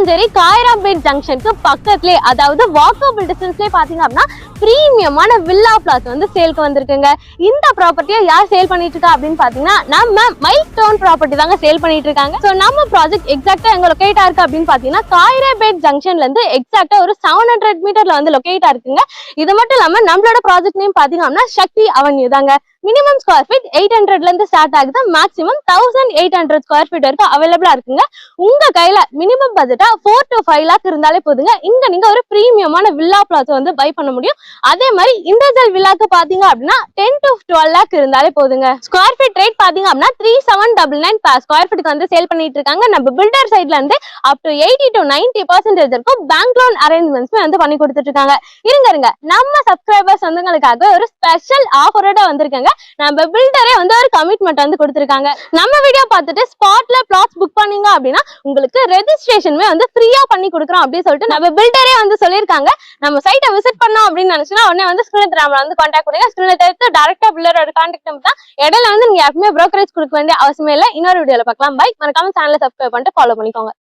கூடுவாஞ்சேரி காயராம்பேட் ஜங்ஷனுக்கு பக்கத்துலயே, அதாவது வாக்கபிள் டிஸ்டன்ஸ்லயே பாத்தீங்க அப்படின்னா பிரீமியமான வில்லா பிளாட் வந்து சேல்க்கு வந்திருக்குங்க. இந்த ப்ராப்பர்ட்டியை யார் சேல் பண்ணிட்டு இருக்கா அப்படின்னு பாத்தீங்கன்னா நம்ம மைல்ஸ்டோன் ப்ராப்பர்ட்டி தாங்க சேல் பண்ணிட்டு இருக்காங்க. சோ நம்ம ப்ராஜெக்ட் எக்ஸாக்டா எங்க லொகேட்டா இருக்கு அப்படின்னு பாத்தீங்கன்னா காயராம்பேட் ஜங்ஷன்ல இருந்து எக்ஸாக்டா ஒரு 700 மீட்டர்ல வந்து லொகேட்டா இருக்குங்க. இது மட்டும் இல்லாம நம்மளோட ப்ராஜெக்ட் நேம் பாத்தீங்கன்னா சக்தி அவென்யூ தாங்க. மினிமம் ஸ்கொயர் ஃபீட் 800ல இருந்து ஸ்டார்ட் ஆகுது, மேக்ஸிமம் 1800 ஸ்கொயர் ஃபீட் வரைக்கும் அவைலபிளா இருக்குங்க. உங்க கையில மினிமம் பட்ஜெட்டா 4 to 5 லாக் இருந்தாலே போதுங்க, இங்க நீங்க ஒரு பிரீமியமான வில்லா பிளாட் வந்து பை பண்ண முடியும். அதே மாதிரி இண்டிவிஜுவல் வில்லாக்கு பாத்தீங்க அப்படின்னா 10 to 12 லாக் இருந்தாலே போதுங்க. ஸ்கொயர் ஃபீட் ரேட் பாத்தீங்க அப்படின்னா 3799 per ஸ்கொயர் ஃபீட்டுக்கு வந்து சேல் பண்ணிட்டு இருக்காங்க. நம்ம பில்டர் சைட்ல இருந்து அப் டு 80 to 90% இருக்கும் பேங்க் லோன் அரேஞ்ச்மெண்ட்ஸ் வந்து பண்ணி கொடுத்துட்டு இருக்காங்க. இருங்க நம்ம சப்ஸ்கிரைபர்ஸ் வந்துங்களுக்காக ஒரு ஸ்பெஷல் ஆஃபரோட வந்திருக்காங்க. நம்ம பில்டரே வந்து ஒரு கமிட்மெண்ட் வந்து கொடுத்திருக்காங்க. நம்ம வீடியோ பார்த்துட்டு ஸ்பாட்ல பிளாட்ஸ் புக் பண்ணீங்க அப்படின்னா உங்களுக்கு ரெஜிஸ்ட்ரேஷனுமே வந்து ஃப்ரீயா பண்ணி கொடுக்குறோம் அப்படின்னு சொல்லிட்டு நம்ம பில்டரே வந்து சொல்லியிருக்காங்க. நம்ம சைட்டை விசிட் பண்ணோம் அப்படின்னு நினைச்சுன்னா உடனே வந்து ஸ்கிரீன் நம்பர் வந்து கான்டாக்ட் பண்ணுங்க. ஸ்கிரீன்ல எடுத்து டைரக்டா பில்டரோட கான்டாக்ட் நம்பர் தான். இடையில வந்து நீங்க யாருக்குமே ப்ரோக்கரேஜ் கொடுக்க வேண்டிய அவசியமே இல்லை. இன்னொரு வீடியோல பார்க்கலாம். பை. மறக்காம சேனலை சப்ஸ்கிரைப் பண்ணிட்டு ஃபாலோ பண்ணிக்கோங்க.